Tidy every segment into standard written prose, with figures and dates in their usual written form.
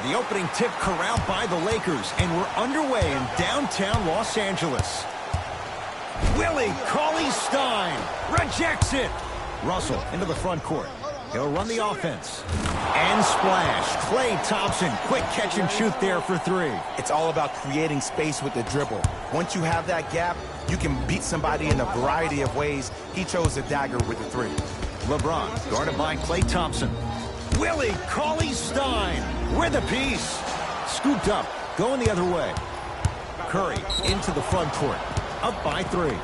The opening tip corralled by the Lakers, and we're underway in downtown Los Angeles. Willie Cauley-Stein rejects it. Russell into the front court. He'll run the offense. And splash. Klay Thompson, quick catch and shoot there for three. It's all about creating space with the dribble. Once you have that gap, you can beat somebody in a variety of ways. He chose the dagger with the three. LeBron guarded by Klay Thompson. Willie Cauley-Stein with a piece. Scooped up, going the other way. Curry into the front court. Up by three.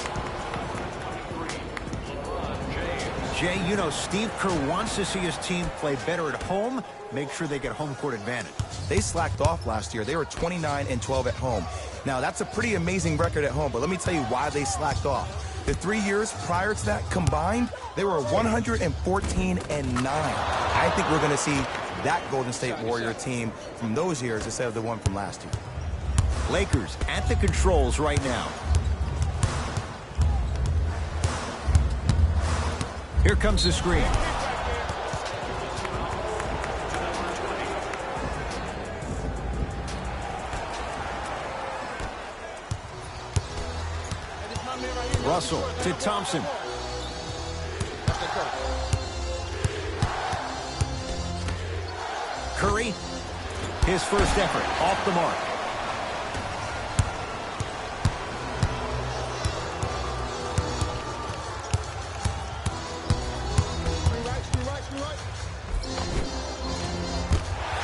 Jay, you know Steve Kerr wants to see his team play better at home, make sure they get home court advantage. They slacked off last year. They were 29-12 at home. Now, that's a pretty amazing record at home, but let me tell you why they slacked off. The 3 years prior to that combined, they were 114-9. I think we're going to see that Golden State Warrior team from those years instead of the one from last year. Lakers at the controls right now. Here comes the screen. Russell to Thompson. Curry, his first effort off the mark.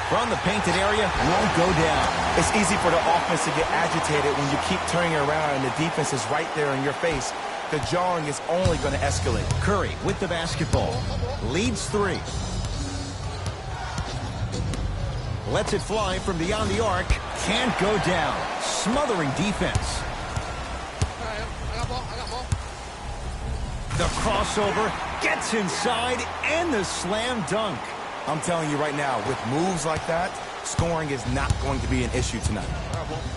From the painted area, won't go down. It's easy for the offense to get agitated when you keep turning around and the defense is right there in your face. The jarring is only going to escalate. Curry with the basketball. Leads three. Lets it fly from beyond the arc. Can't go down. Smothering defense. The crossover. Gets inside. And the slam dunk. I'm telling you right now, with moves like that, scoring is not going to be an issue tonight.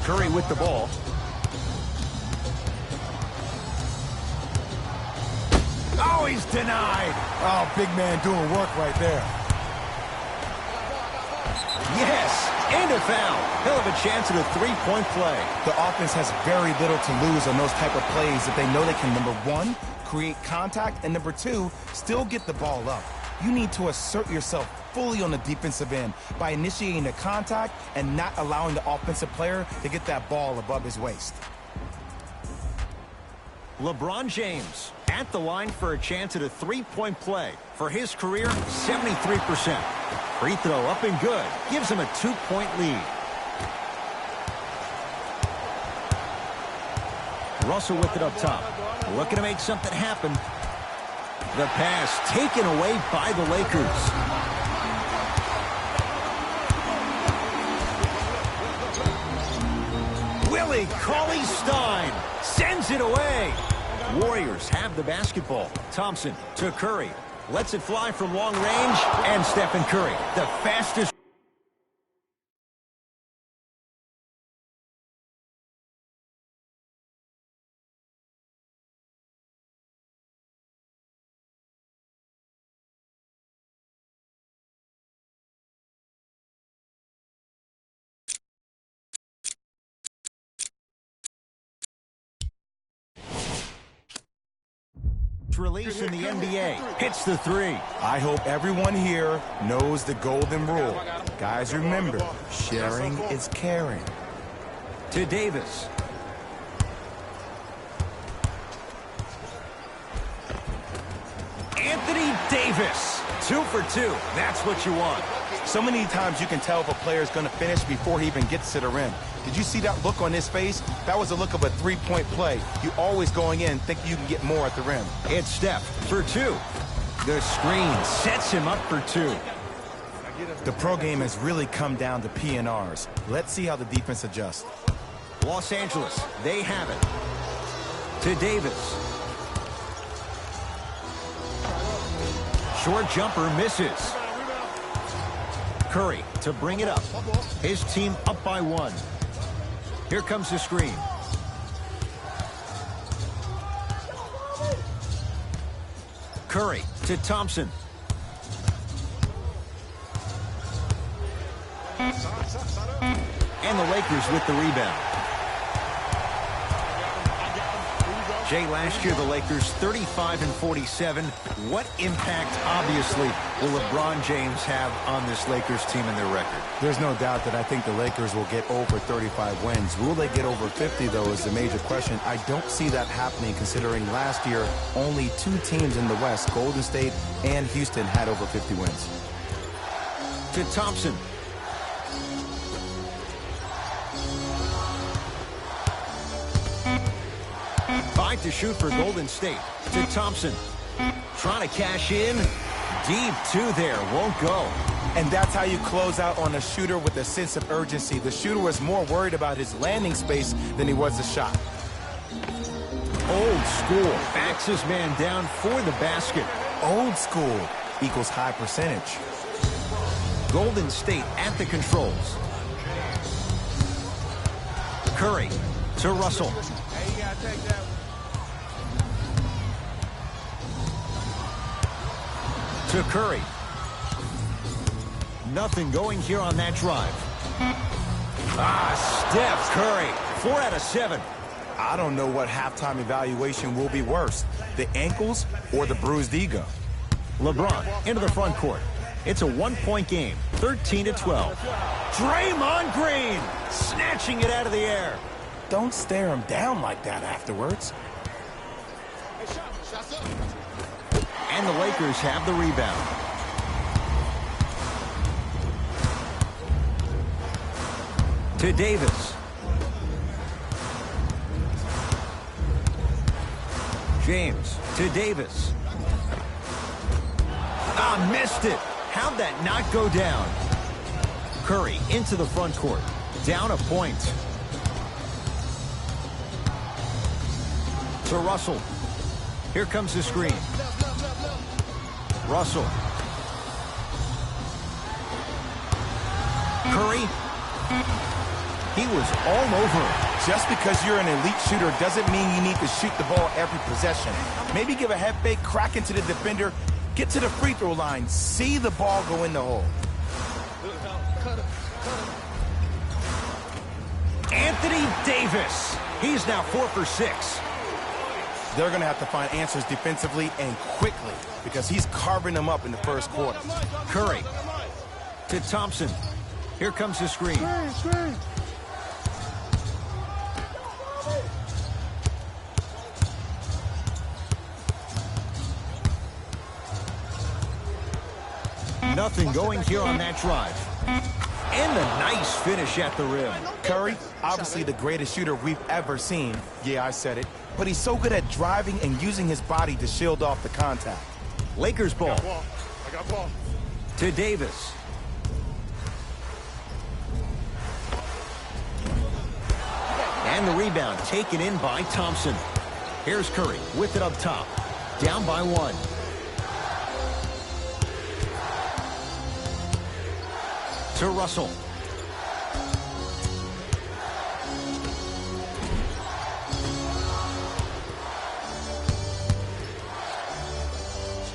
Curry with the ball. Oh, he's denied. Oh, big man doing work right there. Yes, and a foul. He'll have a chance at a three-point play. The offense has very little to lose on those type of plays if they know they can, number one, create contact, and number two, still get the ball up. You need to assert yourself fully on the defensive end by initiating the contact and not allowing the offensive player to get that ball above his waist. LeBron James at the line for a chance at a three-point play. For his career, 73%. Free throw up and good. Gives him a two-point lead. Russell with it up top. Looking to make something happen. The pass taken away by the Lakers. Willie Cauley-Stein sends it away. Warriors have the basketball. Thompson to Curry. Lets it fly from long range. And Stephen Curry, the fastest. Release in the NBA. Hits the three. I hope everyone here knows the golden rule. Guys, remember, sharing is caring. To Davis. Anthony Davis. 2 for 2. That's what you want. So many times you can tell if a player is going to finish before he even gets to the rim. Did you see that look on his face? That was the look of a three-point play. You always going in thinking you can get more at the rim. It's Steph for 2. The screen sets him up for 2. The pro game has really come down to PNRs. Let's see how the defense adjusts. Los Angeles, they have it. To Davis. Short jumper misses. Curry to bring it up. His team up by 1. Here comes the screen. Curry to Thompson. And the Lakers with the rebound. Jay, last year the Lakers 35-47. What impact, obviously, will LeBron James have on this Lakers team and their record? There's no doubt that I think the Lakers will get over 35 wins. Will they get over 50, though, is the major question. I don't see that happening, considering last year only 2 teams in the West, Golden State and Houston, had over 50 wins. To Thompson. Five to shoot for Golden State. To Thompson. Trying to cash in. Deep two there. Won't go. And that's how you close out on a shooter with a sense of urgency. The shooter was more worried about his landing space than he was the shot. Old school. Backs his man down for the basket. Old school equals high percentage. Golden State at the controls. Curry to Russell. To Curry. Nothing going here on that drive. Steph Curry. 4 out of 7. I don't know what halftime evaluation will be worse, the ankles or the bruised ego. LeBron into the front court. It's a 1-point game, 13-12. Draymond Green snatching it out of the air. Don't stare him down like that afterwards. And the Lakers have the rebound. To Davis. James to Davis. Missed it. How'd that not go down? Curry into the front court. Down a point. To Russell. Here comes the screen. Russell. Curry. He was all over it. Just because you're an elite shooter doesn't mean you need to shoot the ball every possession. Maybe give a head fake, crack into the defender, get to the free throw line, see the ball go in the hole. Anthony Davis. He's now 4 for 6. They're going to have to find answers defensively and quickly because he's carving them up in the first quarter. Curry to Thompson. Here comes the screen. Nothing going here on that drive. And a nice finish at the rim. Curry, obviously the greatest shooter we've ever seen. Yeah, I said it. But he's so good at driving and using his body to shield off the contact. Lakers ball. I got ball. To Davis. And the rebound taken in by Thompson. Here's Curry with it up top. Down by 1. To Russell.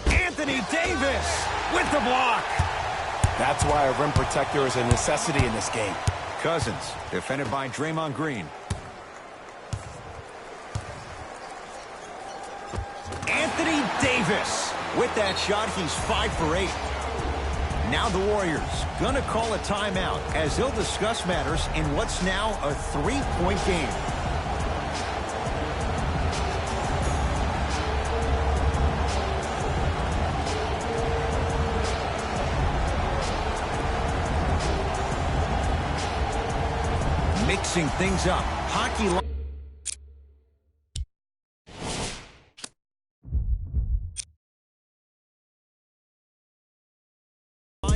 Anthony Davis with the block. That's why a rim protector is a necessity in this game. Cousins, defended by Draymond Green. Anthony Davis. With that shot, he's 5 for 8. Now the Warriors gonna call a timeout as they'll discuss matters in what's now a 3-point game. Mixing things up. Hockey line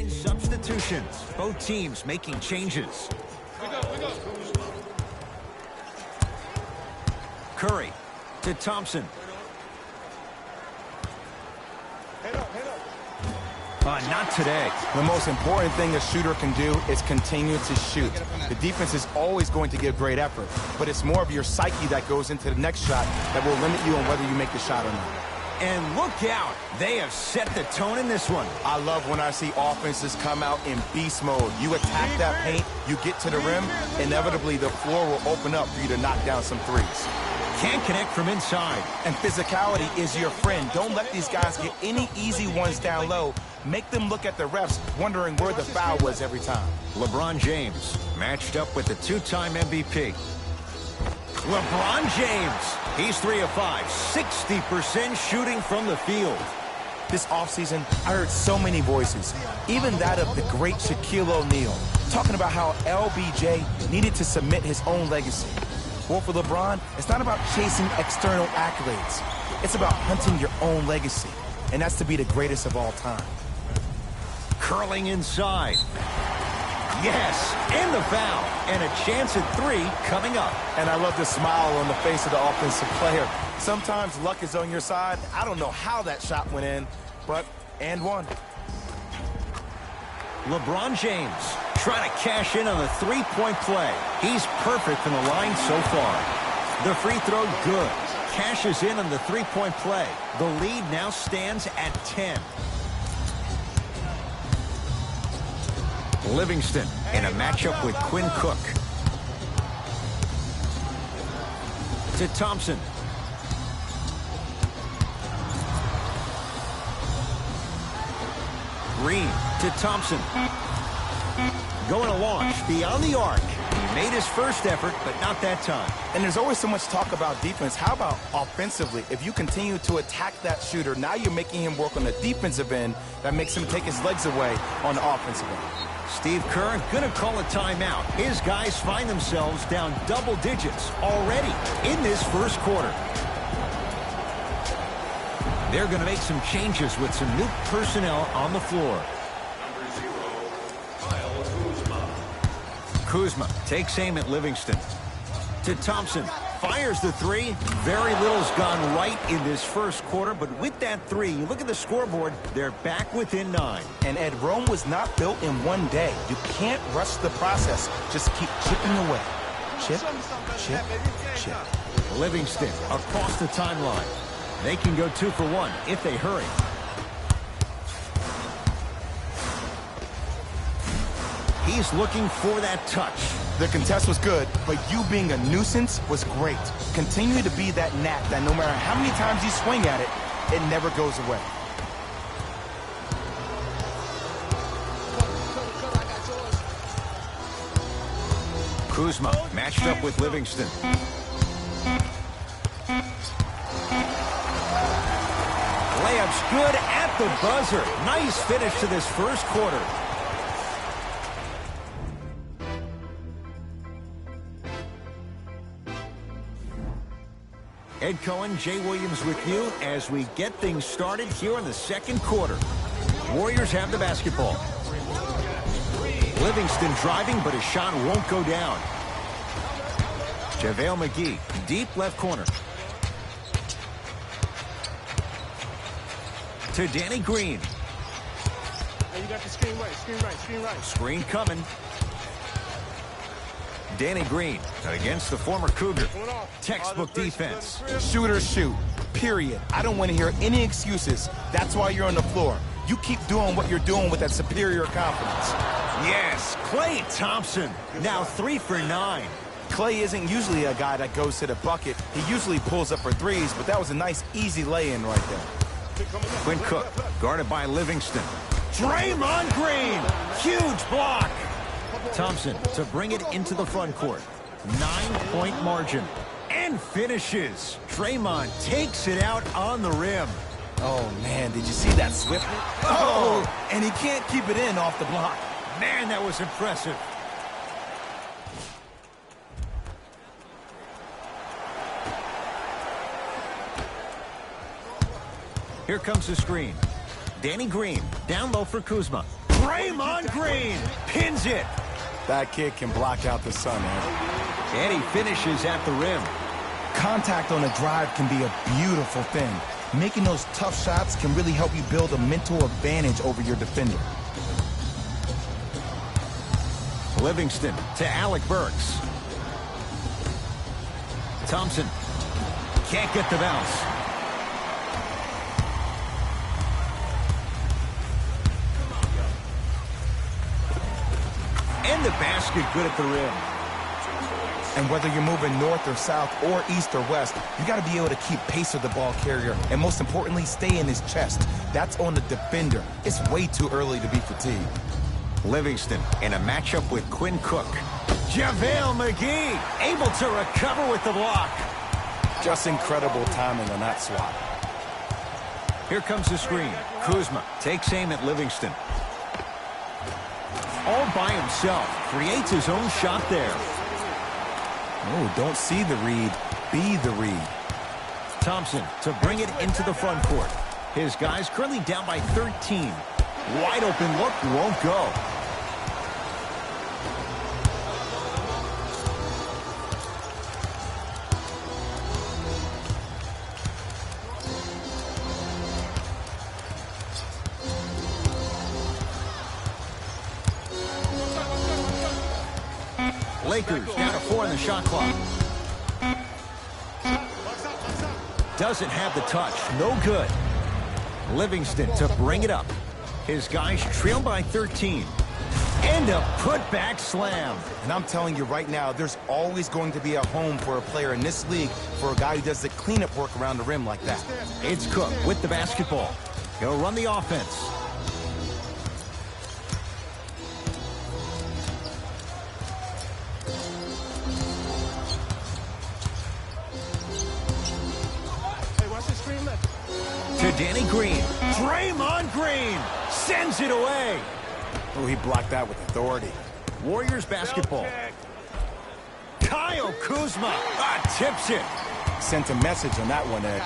substitutions. Both teams making changes. Curry to Thompson. Not today. The most important thing a shooter can do is continue to shoot. The defense is always going to give great effort, but it's more of your psyche that goes into the next shot that will limit you on whether you make the shot or not. And look out. They have set the tone in this one. I love when I see offenses come out in beast mode. You attack that paint, you get to the rim, inevitably the floor will open up for you to knock down some threes. Can't connect from inside. And physicality is your friend. Don't let these guys get any easy ones down low. Make them look at the refs, wondering where the foul was every time. LeBron James matched up with the two-time MVP. LeBron James. He's 3 of 5, 60% shooting from the field. This offseason, I heard so many voices, even that of the great Shaquille O'Neal, talking about how LBJ needed to submit his own legacy. Well, for LeBron, it's not about chasing external accolades. It's about hunting your own legacy, and that's to be the greatest of all time. Curling inside. Yes, and the foul. And a chance at 3 coming up. And I love the smile on the face of the offensive player. Sometimes luck is on your side. I don't know how that shot went in, but and one. LeBron James trying to cash in on the three-point play. He's perfect from the line so far. The free throw good. Cashes in on the three-point play. The lead now stands at 10. Livingston in a matchup with Quinn Cook. To Thompson. Green to Thompson. Going to launch beyond the arc. He made his first effort, but not that time. And there's always so much talk about defense. How about offensively? If you continue to attack that shooter, now you're making him work on the defensive end. That makes him take his legs away on the offensive end. Steve Kerr going to call a timeout. His guys find themselves down double digits already in this first quarter. They're going to make some changes with some new personnel on the floor. Kuzma takes aim at Livingston. To Thompson. Fires the 3. Very little's gone right in this first quarter, but with that 3, you look at the scoreboard, they're back within 9. And Ed, Rome was not built in one day. You can't rush the process. Just keep chipping away. Chip, chip, chip. Livingston across the timeline. They can go 2 for 1 if they hurry. He's looking for that touch. The contest was good, but you being a nuisance was great. Continue to be that gnat that no matter how many times you swing at it, it never goes away. Kuzma matched up with Livingston. Layup's good at the buzzer. Nice finish to this first quarter. Ed Cohen, Jay Williams with you as we get things started here in the second quarter. Warriors have the basketball. Livingston driving, but his shot won't go down. JaVale McGee, deep left corner. To Danny Green. Hey, you got the screen right, screen right, screen right. Screen coming. Danny Green against the former Cougar. Textbook defense. Shooters shoot, period. I don't want to hear any excuses. That's why you're on the floor. You keep doing what you're doing with that superior confidence. Yes, Klay Thompson. Now 3 for 9. Klay isn't usually a guy that goes to the bucket. He usually pulls up for threes, but that was a nice, easy lay-in right there. Quinn Cook, guarded by Livingston. Draymond Green, huge block. Thompson to bring it into the front court. 9-point margin. And finishes. Draymond takes it out on the rim. Oh, man, did you see that swiftness? Oh, and he can't keep it in off the block. Man, that was impressive. Here comes the screen. Danny Green, down low for Kuzma. Draymond Green pins it. That kid can block out the sun, man. And he finishes at the rim. Contact on a drive can be a beautiful thing. Making those tough shots can really help you build a mental advantage over your defender. Livingston to Alec Burks. Thompson can't get the bounce. And the basket good at the rim. And whether you're moving north or south or east or west, you got to be able to keep pace with the ball carrier and most importantly, stay in his chest. That's on the defender. It's way too early to be fatigued. Livingston in a matchup with Quinn Cook. JaVale McGee able to recover with the block. Just incredible timing on that swat. Here comes the screen. Kuzma takes aim at Livingston. All by himself, creates his own shot there. Oh, don't see the read, be the read. Thompson to bring it into the front court. His guys currently down by 13. Wide open look, won't go. Lakers down to 4 on the shot clock. Doesn't have the touch. No good. Livingston to bring it up. His guys trail by 13. And a putback slam. And I'm telling you right now, there's always going to be a home for a player in this league for a guy who does the cleanup work around the rim like that. It's Cook with the basketball. He'll run the offense. To Danny Green. Draymond Green sends it away. Oh, he blocked that with authority. Warriors basketball. Kyle Kuzma tips it. Sent a message on that one, Ed.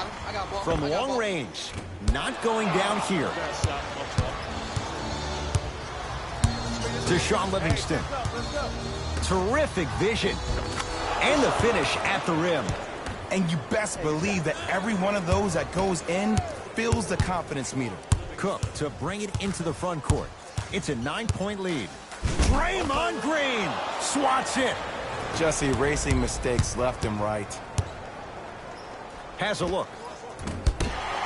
From long range. Not going down here. To Shaun Livingston. Terrific vision. And the finish at the rim. And you best believe that every one of those that goes in fills the confidence meter. Cook to bring it into the front court. It's a 9-point lead. Draymond Green swats it. Just erasing mistakes left and right. Has a look.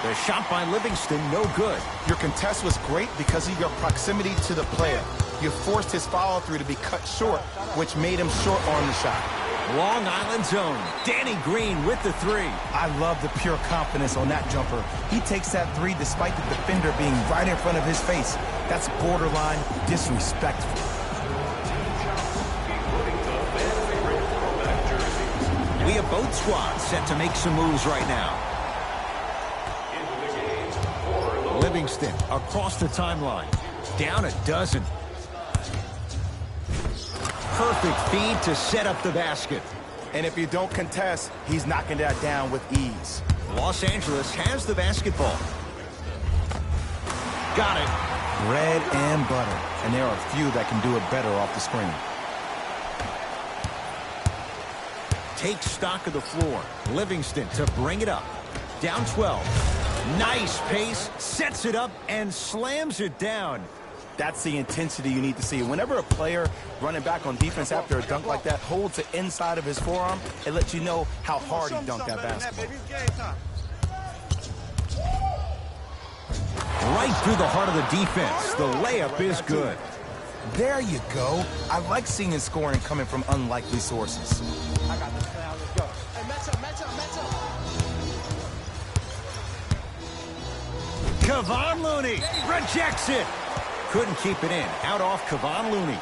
The shot by Livingston, no good. Your contest was great because of your proximity to the player. You forced his follow-through to be cut short, which made him short on the shot. Long Island zone. Danny Green with the three. I love the pure confidence on that jumper. He takes that three despite the defender being right in front of his face. That's borderline disrespectful. We have both squads set to make some moves right now. Livingston across the timeline. Down a dozen. Perfect feed to set up the basket. And if you don't contest, he's knocking that down with ease. Los Angeles has the basketball. Got it. Bread and butter. And there are a few that can do it better off the screen. Take stock of the floor. Livingston to bring it up. Down 12. Nice pace. Sets it up and slams it down. That's the intensity you need to see. Whenever a player running back on defense after a dunk like that holds the inside of his forearm, it lets you know how hard he dunked that basketball. Right through the heart of the defense. The layup is good. There you go. I like seeing his scoring coming from unlikely sources. I got this now. Let's go. Hey, match up. Kevon Looney rejects it. Couldn't keep it in. Out off Kevon Looney.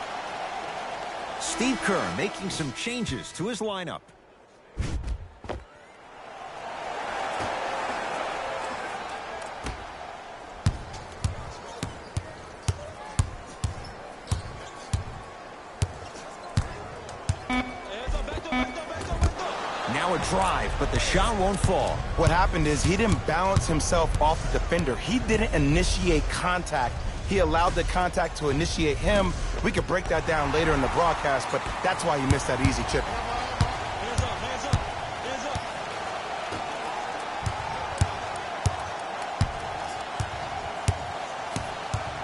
Steve Kerr making some changes to his lineup. Now a drive, but the shot won't fall. What happened is he didn't balance himself off the defender. He didn't initiate contact. He allowed the contact to initiate him. We could break that down later in the broadcast, but that's why he missed that easy chip.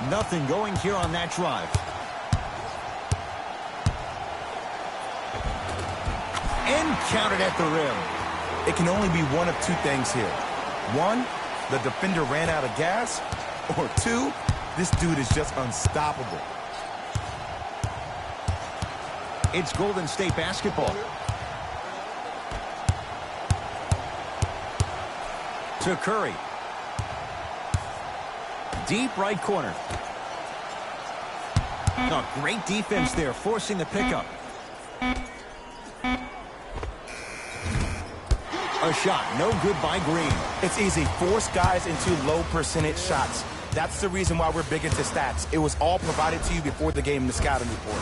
Nothing going here on that drive. And counted at the rim. It can only be one of two things here. One, the defender ran out of gas, or two, this dude is just unstoppable. It's Golden State basketball. To Curry. Deep right corner. Oh, great defense there, forcing the pickup. A shot, no good by Green. It's easy. Force guys into low percentage shots. That's the reason why we're big into stats. It was all provided to you before the game in the scouting report.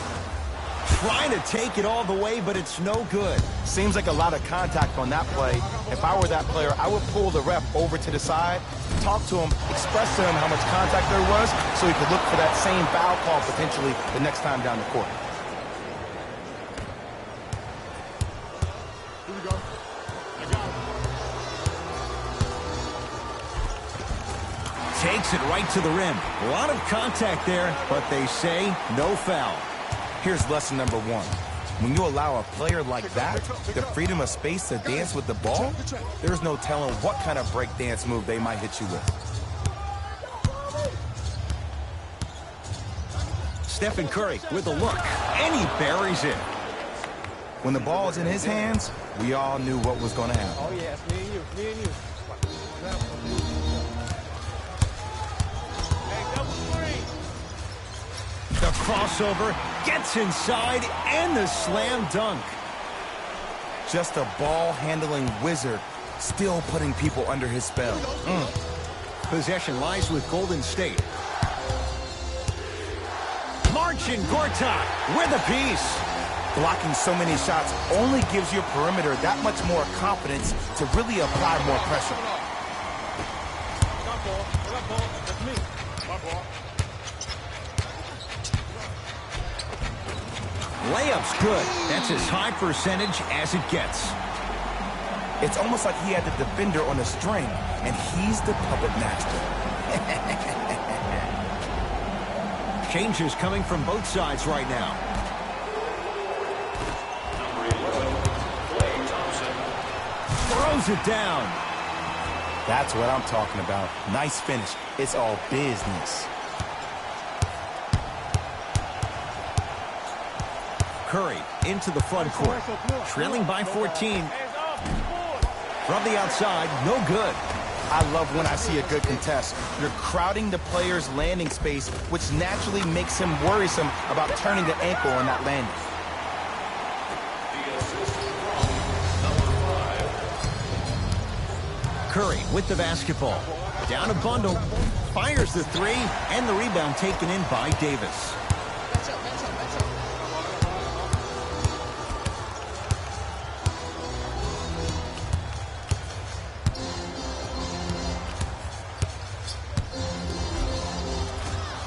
Trying to take it all the way, but it's no good. Seems like a lot of contact on that play. If I were that player, I would pull the ref over to the side, talk to him, express to him how much contact there was so he could look for that same foul call potentially the next time down the court. Here we go. I got it. Takes it right to the rim. A lot of contact there, but they say no foul. Here's lesson number one. When you allow a player like that the freedom of space to dance with the ball, there's no telling what kind of break dance move they might hit you with. Stephen Curry with a look, and he buries it. When the ball is in his hands, we all knew what was going to happen. Oh, yeah, it's me and you. Me and you. Hey, double screen. The crossover gets inside, and the slam dunk. Just a ball-handling wizard, still putting people under his spell. Possession lies with Golden State. Marcin Gortat with a piece. Blocking so many shots only gives your perimeter that much more confidence to really apply more pressure. Got ball. Got ball. That's me. My ball. Layup's good. That's as high percentage as it gets. It's almost like he had the defender on a string, and he's the puppet master. Changes coming from both sides right now. Throws it down. That's what I'm talking about. Nice finish. It's all business. Curry into the front court. Trailing by 14. From the outside, no good. I love when I see a good contest. You're crowding the player's landing space, which naturally makes him worrisome about turning the ankle on that landing. Curry with the basketball. Down a bundle. Fires the three, and the rebound taken in by Davis.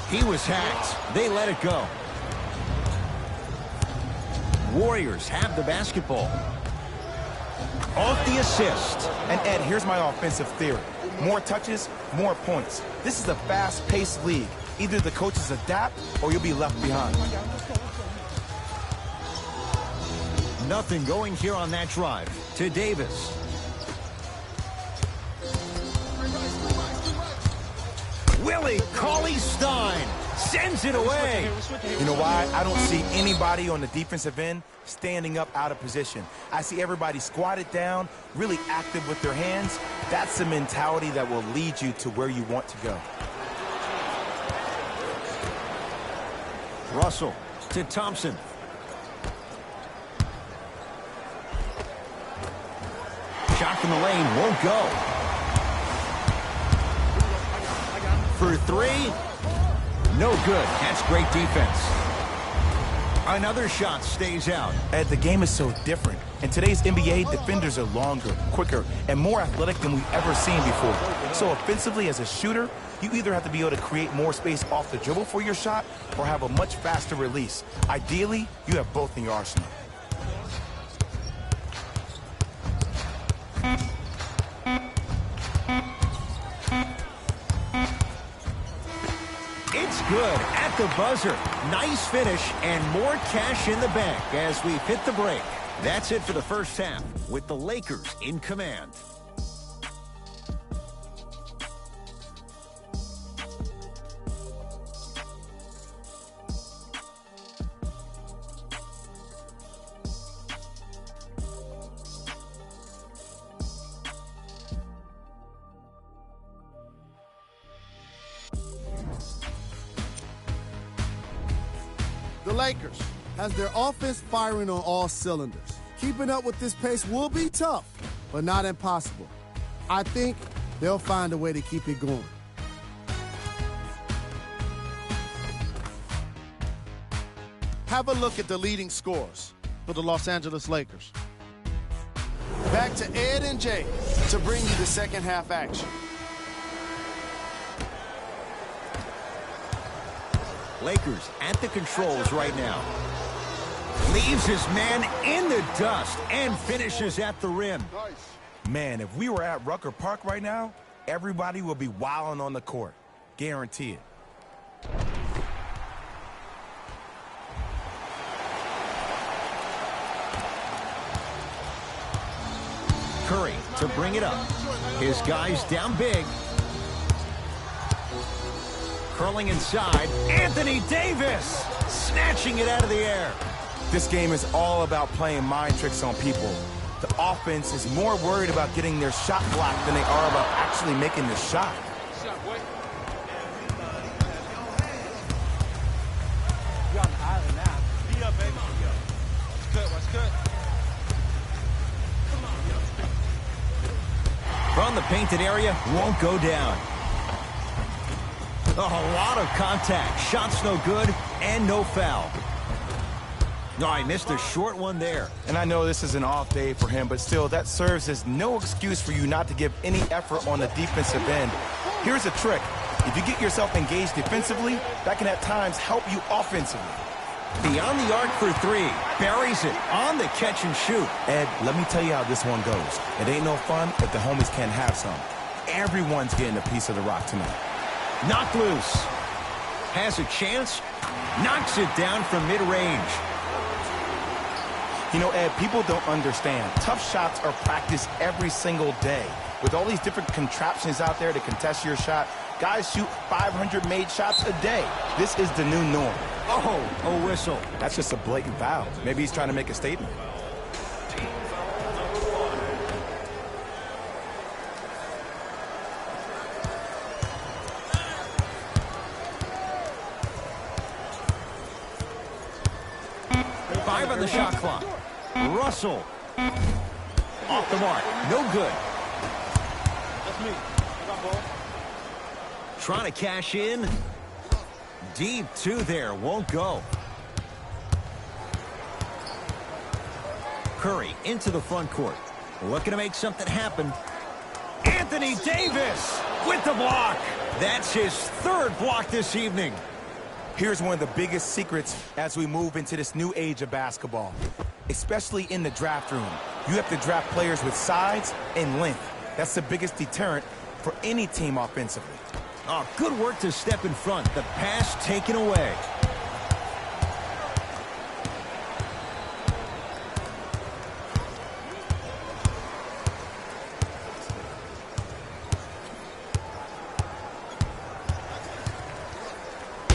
He was hacked. They let it go. Warriors have the basketball. Off the assist. And Ed, here's my offensive theory. More touches, more points. This is a fast-paced league. Either the coaches adapt or you'll be left behind. Nothing going here on that drive. To Davis. Willie Cauley-Stein sends it away. You know why? I don't see anybody on the defensive end standing up out of position. I see everybody squatted down, really active with their hands. That's the mentality that will lead you to where you want to go. Russell to Thompson. Shot from the lane won't go. For three, no good. That's great defense. Another shot stays out. Ed, the game is so different. In today's NBA, defenders are longer, quicker, and more athletic than we've ever seen before. So offensively, as a shooter, you either have to be able to create more space off the dribble for your shot or have a much faster release. Ideally, you have both in your arsenal. It's good at the buzzer. Nice finish and more cash in the bank as we hit the break. That's it for the first half with the Lakers in command. Lakers has their offense firing on all cylinders. Keeping up with this pace will be tough, but not impossible. I think they'll find a way to keep it going. Have a look at the leading scorers for the Los Angeles Lakers. Back to Ed and Jay to bring you the second half action. Lakers at the controls right now. Leaves his man in the dust and finishes at the rim. Man, if we were at Rucker Park right now, everybody would be wilding on the court. Guarantee it. Curry to bring it up. His guys down big. Curling inside, Anthony Davis snatching it out of the air. This game is all about playing mind tricks on people. The offense is more worried about getting their shot blocked than they are about actually making the shot. Shot, boy. You're on the island now. Be up, baby. Watch cut, watch cut. From the painted area, won't go down. A lot of contact. Shots no good and no foul. No, I missed a short one there. And I know this is an off day for him, but still, that serves as no excuse for you not to give any effort on the defensive end. Here's a trick. If you get yourself engaged defensively, that can at times help you offensively. Beyond the arc for three. Buries it on the catch and shoot. Ed, let me tell you how this one goes. It ain't no fun if the homies can't have some. Everyone's getting a piece of the rock tonight. Knocked loose. Has a chance. Knocks it down from mid-range. You know, Ed, people don't understand. Tough shots are practiced every single day. With all these different contraptions out there to contest your shot, guys shoot 500 made shots a day. This is the new norm. Oh, a whistle. That's just a blatant foul. Maybe he's trying to make a statement. Five on the shot clock. Russell. Off the mark. No good. That's me. I got ball. Trying to cash in. Deep two there. Won't go. Curry into the front court. Looking to make something happen. Anthony Davis with the block. That's his third block this evening. Here's one of the biggest secrets as we move into this new age of basketball, especially in the draft room. You have to draft players with size and length. That's the biggest deterrent for any team offensively. Oh, good work to step in front. The pass taken away.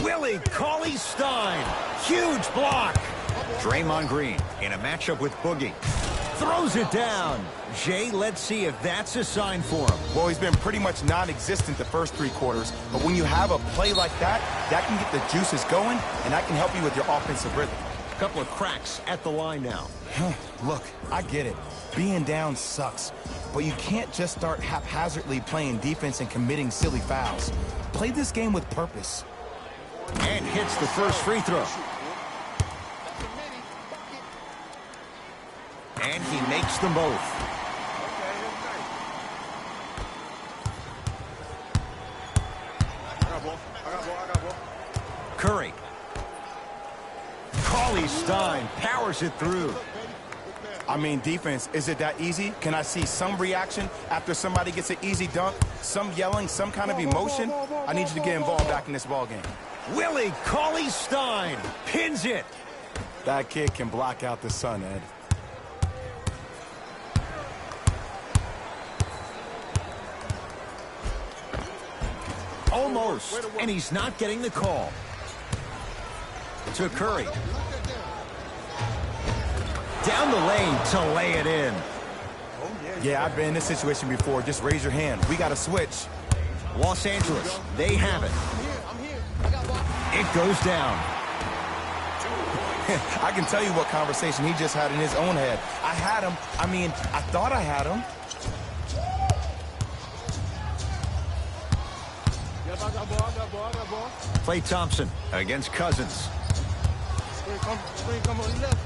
Willie Cauley-Stein. Huge block. Draymond Green in a matchup with Boogie. Throws it down. Jay, let's see if that's a sign for him. Well, he's been pretty much non-existent the first three quarters, but when you have a play like that, that can get the juices going, and that can help you with your offensive rhythm. A couple of cracks at the line now. Look, I get it. Being down sucks, but you can't just start haphazardly playing defense and committing silly fouls. Play this game with purpose. And hits the first free throw. And he makes them both. I got ball. Curry. Cauley-Stein powers it through. I mean, defense, is it that easy? Can I see some reaction after somebody gets an easy dunk? Some yelling, some kind of emotion? I need you to get involved back in this ball game. Willie Cauley-Stein pins it. That kid can block out the sun, Ed. Almost, and he's not getting the call. To Curry. Down the lane to lay it in. Yeah, I've been in this situation before. Just raise your hand. We got to switch. Los Angeles, they have it. It goes down. I can tell you what conversation he just had in his own head. I had him. I mean, I thought I had him. Yes, I got ball. Klay Thompson against Cousins. Screen come on the left.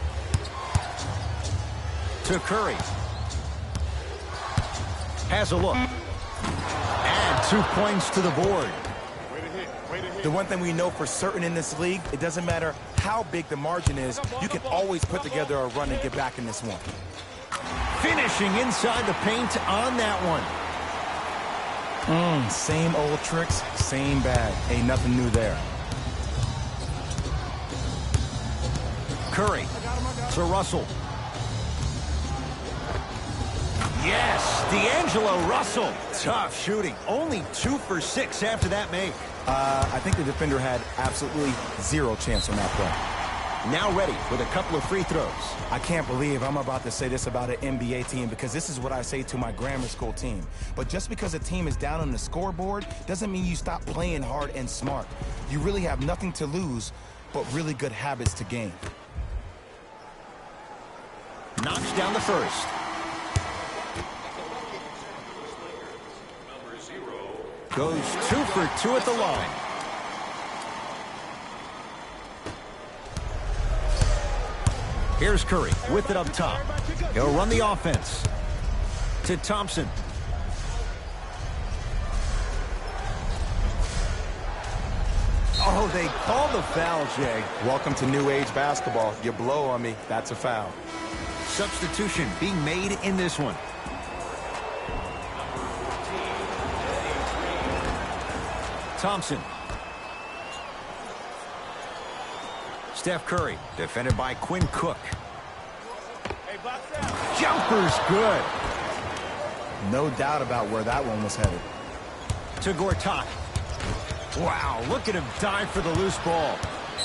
To Curry. Has a look. And 2 points to the board. The one thing we know for certain in this league, it doesn't matter how big the margin is, you can always put together a run and get back in this one. Finishing inside the paint on that one. Same old tricks, same bag. Ain't nothing new there. Curry to Russell. Yes, D'Angelo Russell. Tough shooting. Only 2 for 6 after that make. I think the defender had absolutely zero chance on that play. Now ready with a couple of free throws. I can't believe I'm about to say this about an NBA team because this is what I say to my grammar school team. But just because a team is down on the scoreboard doesn't mean you stop playing hard and smart. You really have nothing to lose, but really good habits to gain. Knocks down the first. Goes 2 for 2 at the line. Here's Curry with it up top. He'll run the offense. To Thompson. Oh, they call the foul, Jay. Welcome to new age basketball. You blow on me, that's a foul. Substitution being made in this one. Thompson. Steph Curry, defended by Quinn Cook. Hey, box out. Jumper's good. No doubt about where that one was headed. To Gortat. Wow, look at him dive for the loose ball.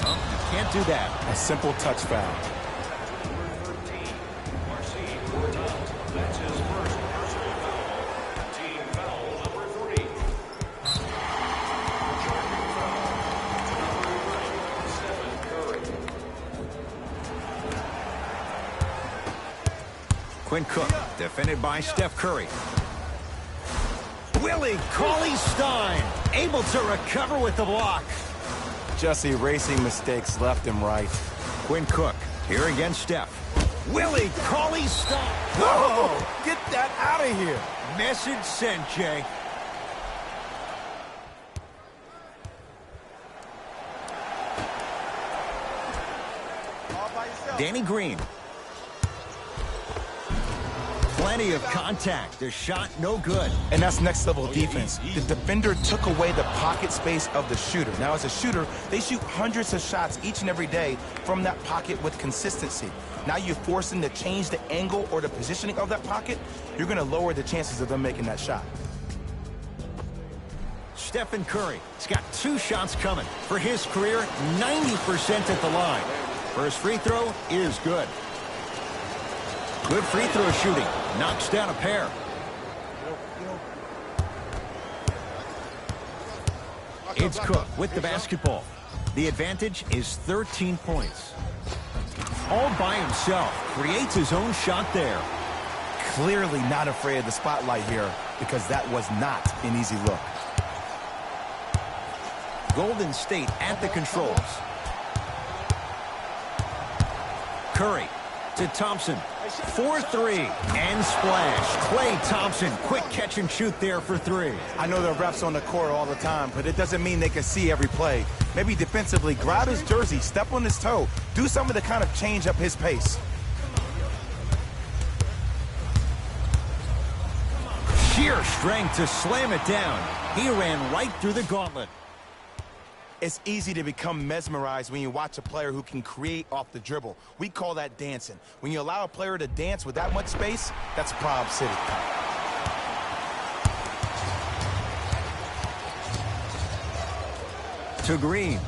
Oh, you can't do that. A simple touch foul. Quinn Cook, defended by Steph Curry. Willie Cauley-Stein, able to recover with the block. Just erasing mistakes left and right. Quinn Cook, here against Steph. Willie Cauley-Stein. Whoa! Get that out of here. Message sent, Jay. All by yourself. Danny Green. Plenty of contact. The shot no good. And that's next level defense. The defender took away the pocket space of the shooter. Now as a shooter, they shoot hundreds of shots each and every day from that pocket with consistency. Now you force them to change the angle or the positioning of that pocket, you're going to lower the chances of them making that shot. Stephen Curry has got 2 shots coming. For his career, 90% at the line. First free throw is good. Good free throw shooting. Knocks down a pair. It's Cook with the basketball. The advantage is 13 points. All by himself. Creates his own shot there. Clearly not afraid of the spotlight here because that was not an easy look. Golden State at the controls. Curry to Thompson. 4-3 and splash. Klay Thompson, quick catch and shoot there for 3. I know there are refs on the court all the time, but it doesn't mean they can see every play. Maybe defensively, grab his jersey, step on his toe, do something to kind of change up his pace. Sheer strength to slam it down. He ran right through the gauntlet. It's easy to become mesmerized when you watch a player who can create off the dribble. We call that dancing. When you allow a player to dance with that much space, that's Prob City. To Green.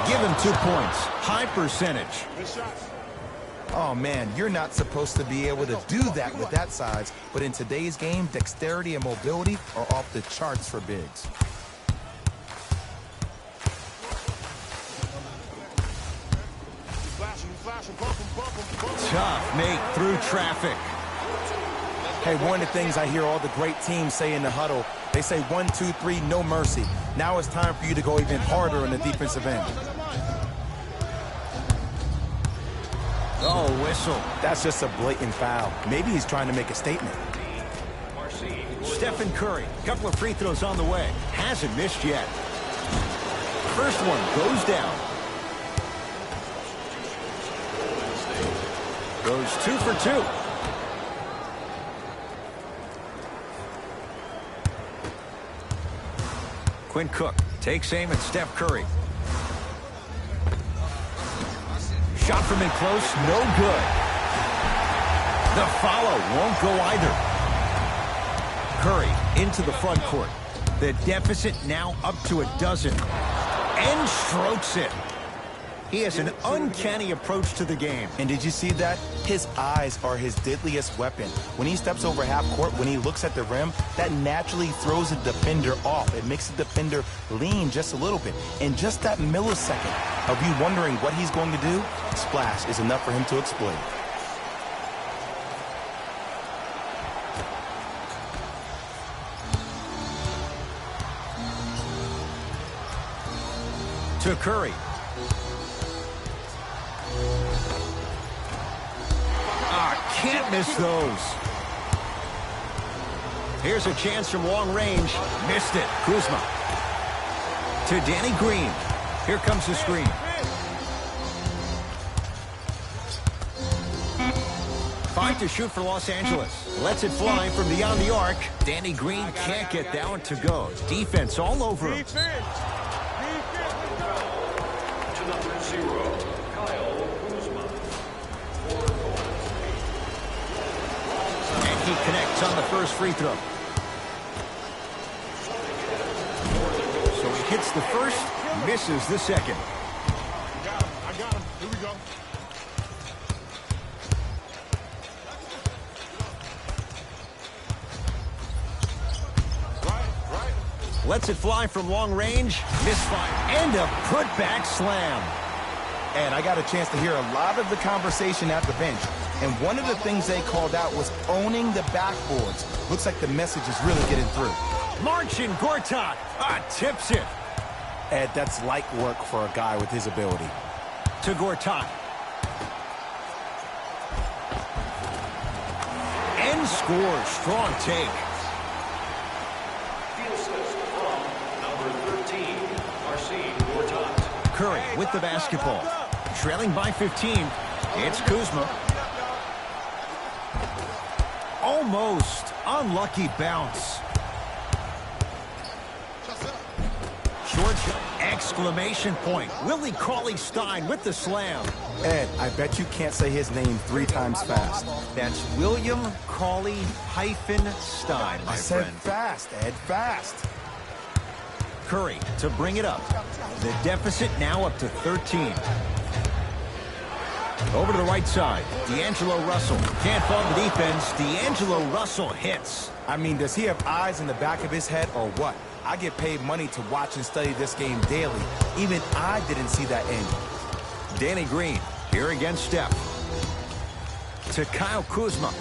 Give him 2 points. High percentage. Good shot. Oh, man, you're not supposed to be able to do that with that size, but in today's game, dexterity and mobility are off the charts for bigs. flash him, bump him, bump him, bump him. Tough make through traffic. Hey, one of the things I hear all the great teams say in the huddle, they say 1, 2, 3, no mercy. Now it's time for you to go even harder on the defensive end. Oh, whistle. That's just a blatant foul. Maybe he's trying to make a statement. Stephen Curry, couple of free throws on the way. Hasn't missed yet. First one goes down. Goes 2 for 2. Quinn Cook takes aim at Steph Curry. Shot from in close, no good. The follow won't go either. Curry into the front court. The deficit now up to a dozen. And strokes it. He has an uncanny approach to the game. And did you see that? His eyes are his deadliest weapon. When he steps over half court, when he looks at the rim, that naturally throws the defender off. It makes the defender lean just a little bit. And just that millisecond of you wondering what he's going to do, splash is enough for him to exploit. To Curry. Can't miss those. Here's a chance from long range. Missed it. Kuzma. To Danny Green. Here comes the screen. Five to shoot for Los Angeles. Lets it fly from beyond the arc. Danny Green can't get that one to go. Defense all over him. Defense. To number 0, Kyle Kuzma. And he connects on the first free throw. So he hits the first, misses the second. I got him. Here we go. Right. Lets it fly from long range. Misfire. And a putback slam. And I got a chance to hear a lot of the conversation at the bench. And one of the things they called out was owning the backboards. Looks like the message is really getting through. Marcin Gortat tips it. Ed, that's light work for a guy with his ability. To Gortat. And scores. Strong take. Field assist from number 13, Marcin Gortat. Curry with the basketball. Trailing by 15. It's Kuzma. Almost. Unlucky bounce. Short shot. Exclamation point. Willie Cauley-Stein with the slam. Ed, I bet you can't say his name 3 times fast. That's William Cauley-Stein, my I said friend. fast, Ed, fast. Curry to bring it up. The deficit now up to 13. Over to the right side. D'Angelo Russell. Can't fall the defense. D'Angelo Russell hits. I mean, does he have eyes in the back of his head or what? I get paid money to watch and study this game daily. Even I didn't see that end. Danny Green here against Steph. To Kyle Kuzma.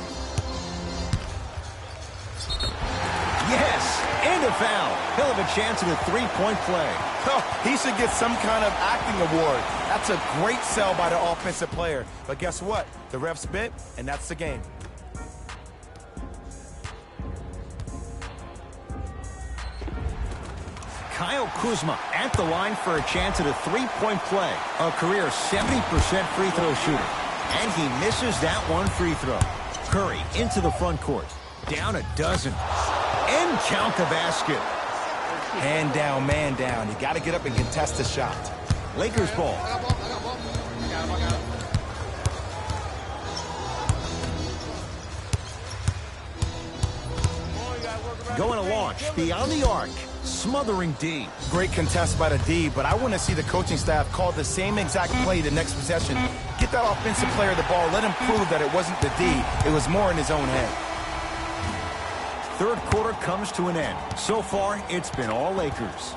Yes, and a foul. He'll have a chance at a three-point play. Oh, he should get some kind of acting award. That's a great sell by the offensive player. But guess what? The ref spit, and that's the game. Kyle Kuzma at the line for a chance at a three-point play. A career 70% free throw shooter. And he misses that one free throw. Curry into the front court. Down a dozen. And count the basket. Hand down, man down. You got to get up and contest the shot. Lakers ball. Going to launch beyond the arc. Smothering D. Great contest by the D, but I want to see the coaching staff call the same exact play the next possession. Get that offensive player the ball. Let him prove that it wasn't the D. It was more in his own head. Third quarter comes to an end. So far, it's been all Lakers.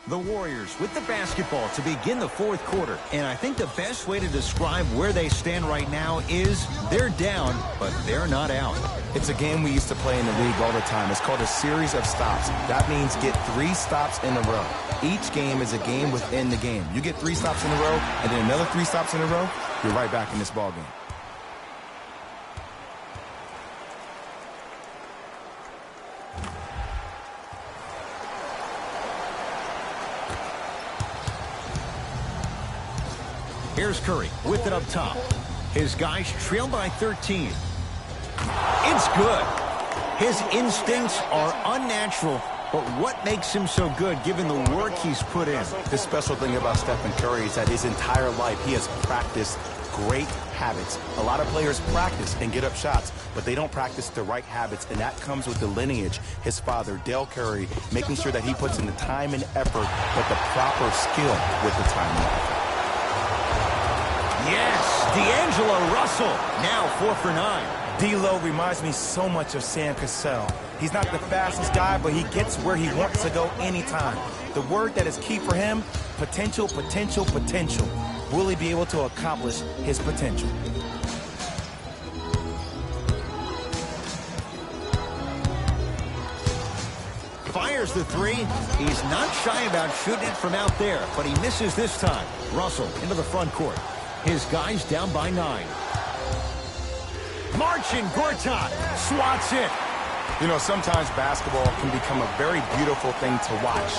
The Warriors with the basketball to begin the fourth quarter. And I think the best way to describe where they stand right now is they're down, but they're not out. It's a game we used to play in the league all the time. It's called a series of stops. That means get 3 stops in a row. Each game is a game within the game. You get 3 stops in a row, and then another 3 stops in a row, you're right back in this ball game. Here's Curry with it up top. His guys trail by 13. It's good. His instincts are unnatural, but what makes him so good given the work he's put in? The special thing about Stephen Curry is that his entire life he has practiced great habits. A lot of players practice and get up shots, but they don't practice the right habits, and that comes with the lineage. His father, Dale Curry, making sure that he puts in the time and effort, but the proper skill with the time and effort. Yes, D'Angelo Russell, now 4 for 9. D'Lo reminds me so much of Sam Cassell. He's not the fastest guy, but he gets where he wants to go anytime. The word that is key for him, potential, potential, potential. Will he be able to accomplish his potential? Fires the 3. He's not shy about shooting it from out there, but he misses this time. Russell into the front court. His guys down by 9. Marcin Gortat swats it. You know, sometimes basketball can become a very beautiful thing to watch.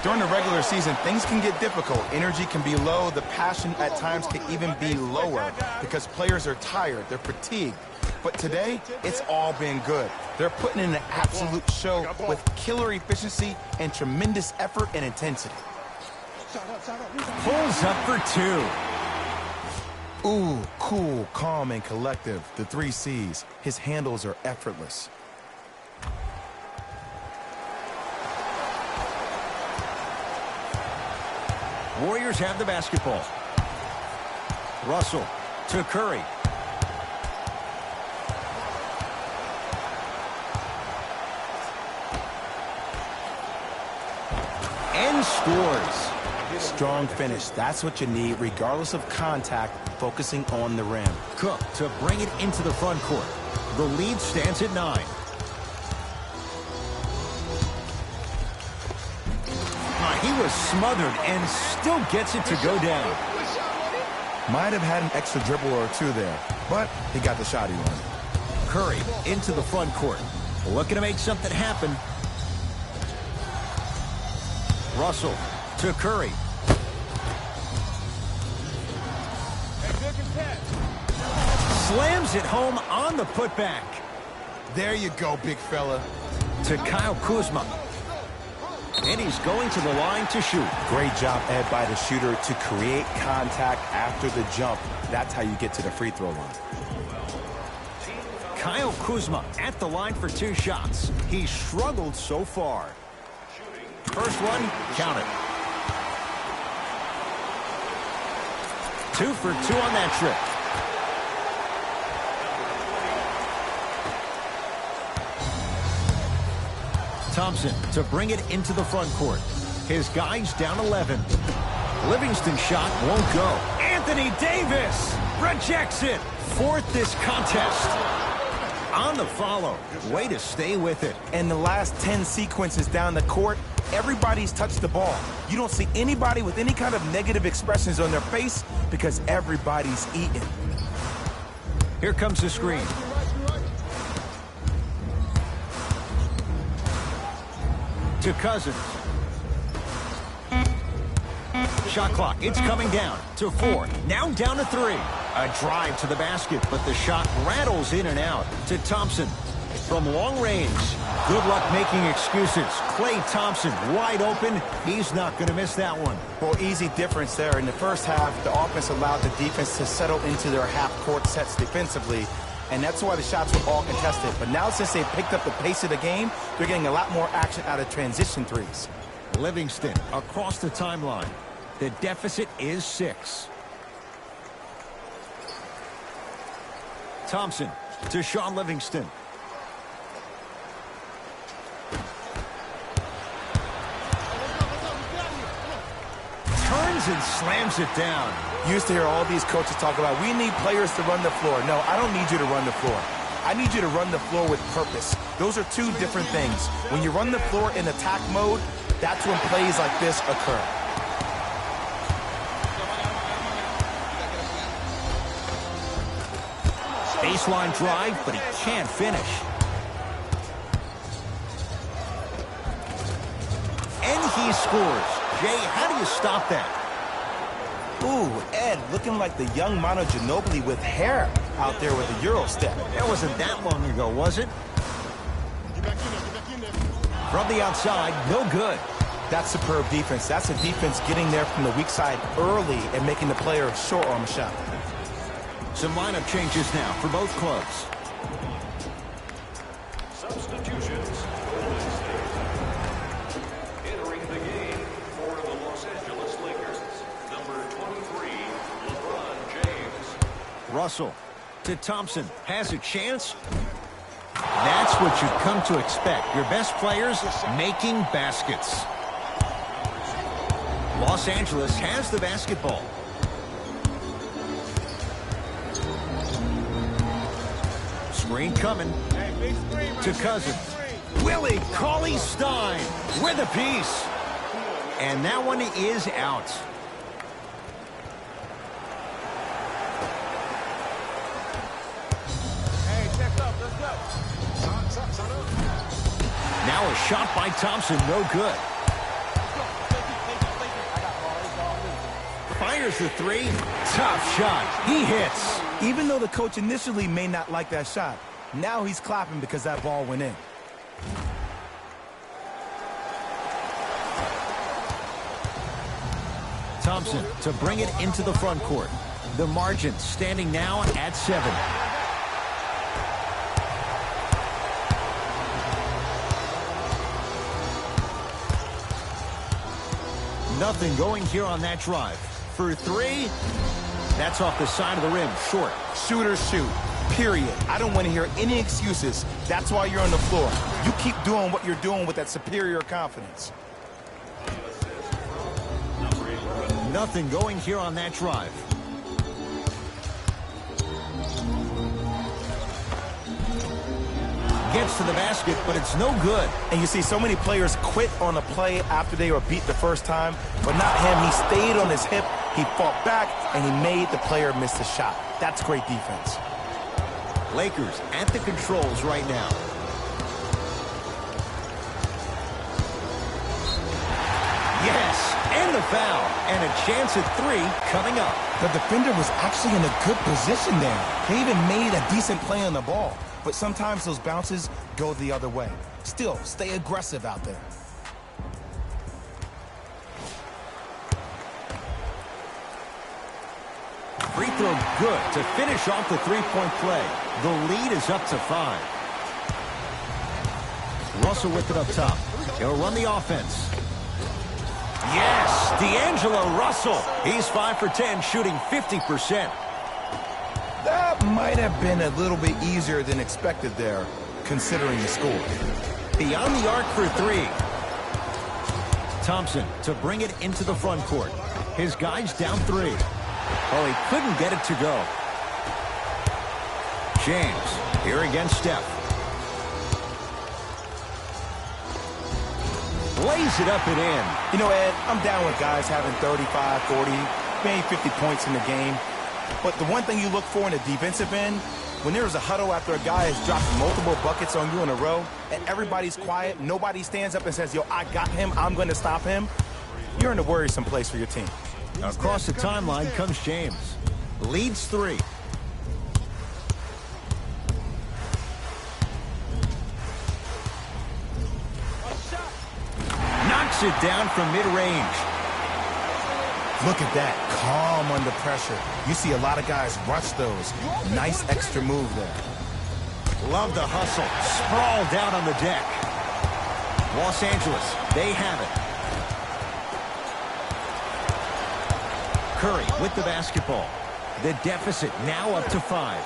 During the regular season, things can get difficult. Energy can be low. The passion at times can even be lower because players are tired. They're fatigued. But today, it's all been good. They're putting in an absolute show with killer efficiency and tremendous effort and intensity. Pulls up for 2. Ooh, cool, calm, and collective. The 3 C's. His handles are effortless. Warriors have the basketball. Russell to Curry. And scores. Strong finish. That's what you need, regardless of contact, focusing on the rim. Cook to bring it into the front court. The lead stands at 9. He was smothered and still gets it to go down. Might have had an extra dribble or 2 there, but he got the shot he wanted. Curry into the front court. Looking to make something happen. Russell to Curry. Slams it home on the putback. There you go, big fella. To Kyle Kuzma. And he's going to the line to shoot. Great job, Ed, by the shooter to create contact after the jump. That's how you get to the free throw line. Kyle Kuzma at the line for 2 shots. He struggled so far. First one, count it. 2 for 2 on that trip. Thompson to bring it into the front court. His guys down 11. Livingston shot won't go. Anthony Davis rejects it. 4th this contest. On the follow. Way to stay with it. And the last 10 sequences down the court, everybody's touched the ball. You don't see anybody with any kind of negative expressions on their face because everybody's eating. Here comes the screen. To Cousins. Shot clock, it's coming down to 4. Now down to 3. A drive to the basket, but the shot rattles in and out. To Thompson. From long range. Good luck making excuses. Klay Thompson wide open. He's not going to miss that one. Well, easy difference there. In the first half, the offense allowed the defense to settle into their half-court sets defensively. And that's why the shots were all contested. But now since they picked up the pace of the game, they're getting a lot more action out of transition 3s. Livingston across the timeline. The deficit is 6. Thompson to Shaun Livingston. reaches and slams it down. You used to hear all these coaches talk about, we need players to run the floor. No, I don't need you to run the floor. I need you to run the floor with purpose. Those are two different things. When you run the floor in attack mode, that's when plays like this occur. Baseline drive, but he can't finish. And he scores. Jay, how do you stop that? Ooh, Ed, looking like the young Manu Ginobili with hair out there with a Euro step. That wasn't that long ago, was it? From the outside, no good. That's superb defense. That's a defense getting there from the weak side early and making the player short arm a shot. Some lineup changes now for both clubs. Substitutions. Entering the game for the Los Angeles Lakers, number 23, LeBron James. Russell to Thompson. Has a chance. That's what you've come to expect. Your best players making baskets. Los Angeles has the basketball. Screen coming to Cousins. Willie Cauley-Stein with a piece. And that one is out. Now a shot by Thompson, no good. Fires the three. Tough shot. He hits. Even though the coach initially may not like that shot, now he's clapping because that ball went in. Thompson to bring it into the front court. The margin standing now at 7. Nothing going here on that drive. For 3, that's off the side of the rim, short. Shooters shoot, period. I don't want to hear any excuses. That's why you're on the floor. You keep doing what you're doing with that superior confidence. Nothing going here on that drive. Gets to the basket, but it's no good. And you see so many players quit on a play after they were beat the first time, but not him. He stayed on his hip, he fought back, and he made the player miss the shot. That's great defense. Lakers at the controls right now. Yes, and the foul. And a chance at 3 coming up. The defender was actually in a good position there. They even made a decent play on the ball. But sometimes those bounces go the other way. Still, stay aggressive out there. Free throw good to finish off the three-point play. The lead is up to 5. Russell with it up top. He'll run the offense. Yes, D'Angelo Russell. He's 5 for 10, shooting 50%. That might have been a little bit easier than expected there, considering the score. Beyond the arc for 3. Thompson to bring it into the front court. His guys down 3. Oh, he couldn't get it to go. James here against Steph. Lays it up and in. You know, Ed, I'm down with guys having 35, 40, maybe 50 points in the game. But the one thing you look for in a defensive end, when there's a huddle after a guy has dropped multiple buckets on you in a row, and everybody's quiet, nobody stands up and says, yo, I got him, I'm going to stop him, you're in a worrisome place for your team. Across the timeline comes James. Leads 3. Knocks it down from mid-range. Look at that, calm under pressure. You see a lot of guys rush those. Nice extra move there. Love the hustle. Sprawled out on the deck. Los Angeles, they have it. Curry with the basketball. The deficit now up to 5.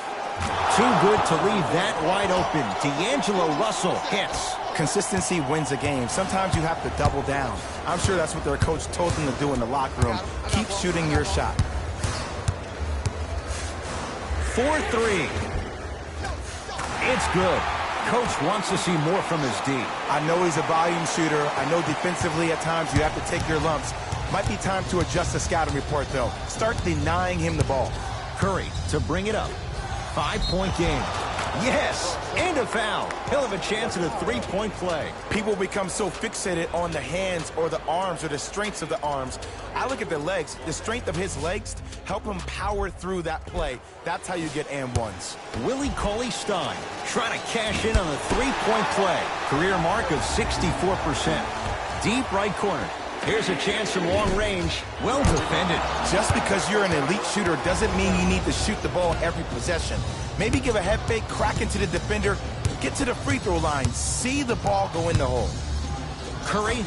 Too good to leave that wide open. D'Angelo Russell hits. Consistency wins a game. Sometimes you have to double down. I'm sure that's what their coach told them to do in the locker room. Keep shooting your shot. 4-3. It's good. Coach wants to see more from his D. I know he's a volume shooter. I know defensively at times you have to take your lumps. Might be time to adjust the scouting report, though. Start denying him the ball. Curry to bring it up. 5-point game. Yes, and a foul. He'll have a chance at a three-point play. People become so fixated on the hands or the arms or the strengths of the arms. I look at the legs. The strength of his legs help him power through that play. That's how you get and ones. Willie Cauley-Stein trying to cash in on a three-point play. Career mark of 64%. Deep right corner. Here's a chance from long range. Well defended. Just because you're an elite shooter doesn't mean you need to shoot the ball every possession. Maybe give a head fake, crack into the defender, get to the free throw line, see the ball go in the hole. Curry.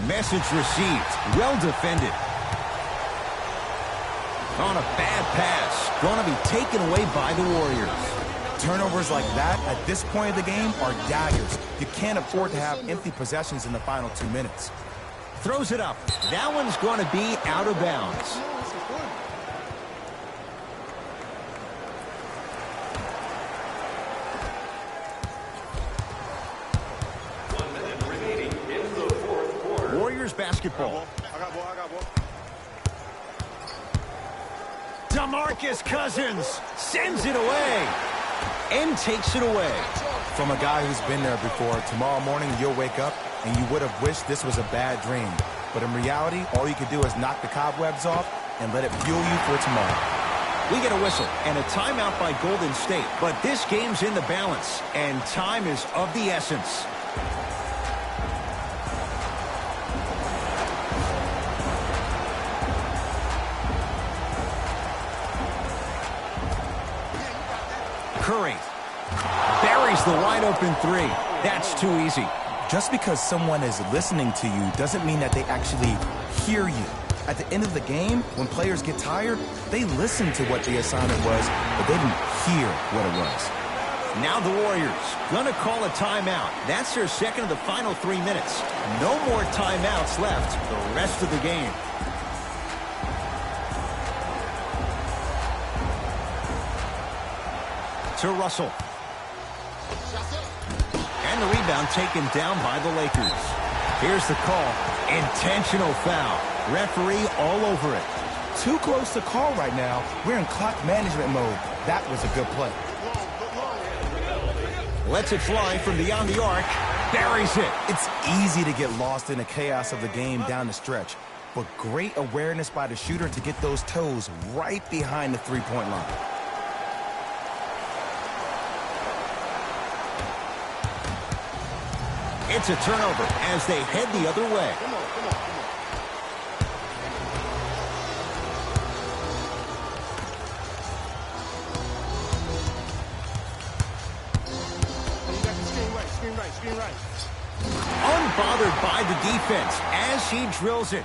Message received. Well defended. On a bad pass. Going to be taken away by the Warriors. Turnovers like that at this point of the game are daggers. You can't afford to have empty possessions in the final 2 minutes. Throws it up. That one's going to be out of bounds. Warriors basketball. I got ball. DeMarcus Cousins sends it away and takes it away. From a guy who's been there before, tomorrow morning you'll wake up and you would have wished this was a bad dream. But in reality, all you could do is knock the cobwebs off and let it fuel you for tomorrow. We get a whistle and a timeout by Golden State. But this game's in the balance, and time is of the essence. Curry buries the wide open three. That's too easy. Just because someone is listening to you doesn't mean that they actually hear you. At the end of the game, when players get tired, they listen to what the assignment was, but they didn't hear what it was. Now the Warriors gonna call a timeout. That's their second of the final 3 minutes. No more timeouts left the rest of the game. To Russell. And the rebound taken down by the Lakers. Here's the call. Intentional foul. Referee all over it. Too close to call right now. We're in clock management mode. That was a good play. Lets it fly from beyond the arc. Buries it. It's easy to get lost in the chaos of the game down the stretch. But great awareness by the shooter to get those toes right behind the three-point line. It's a turnover as they head the other way. Come on. You got the screen right. Unbothered by the defense as he drills it.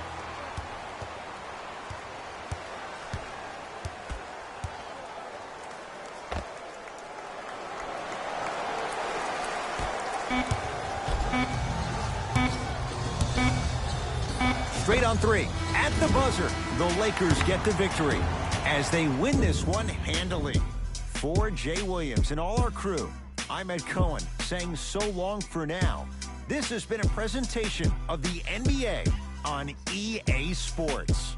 Straight on three. At the buzzer, the Lakers get the victory as they win this one handily. For Jay Williams and all our crew, I'm Ed Cohen saying so long for now. This has been a presentation of the NBA on EA Sports.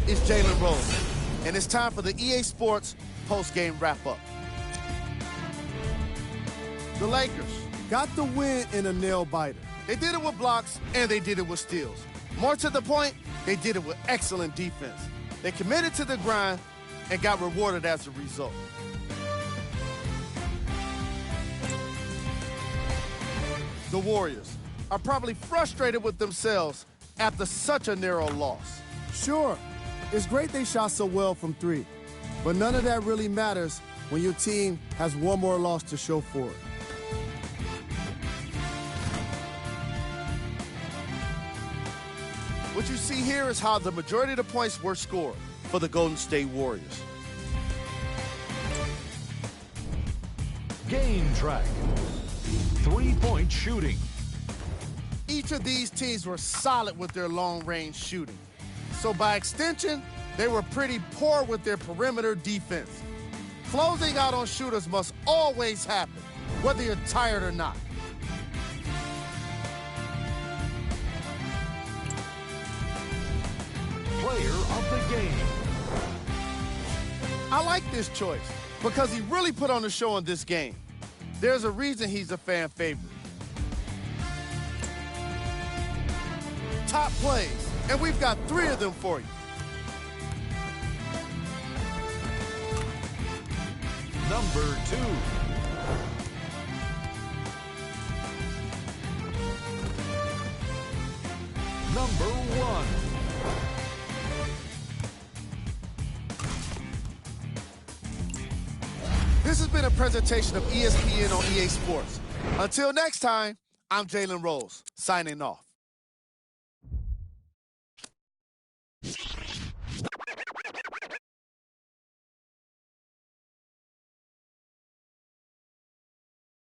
It's Jalen Rose, and it's time for the EA Sports post-game wrap-up. The Lakers Got the win in a nail-biter. They did it with blocks, and they did it with steals. More to the point, they did it with excellent defense. They committed to the grind and got rewarded as a result. The Warriors are probably frustrated with themselves after such a narrow loss. Sure, it's great they shot so well from three, but none of that really matters when your team has one more loss to show for it. What you see here is how the majority of the points were scored for the Golden State Warriors. Game track. 3-point shooting. Each of these teams were solid with their long-range shooting. So by extension, they were pretty poor with their perimeter defense. Closing out on shooters must always happen, whether you're tired or not. Player of the game. I like this choice because he really put on the show in this game. There's a reason he's a fan favorite. Top plays, and we've got 3 of them for you. Number 2. Number 1. This has been a presentation of ESPN on EA Sports. Until next time, I'm Jalen Rose, signing off.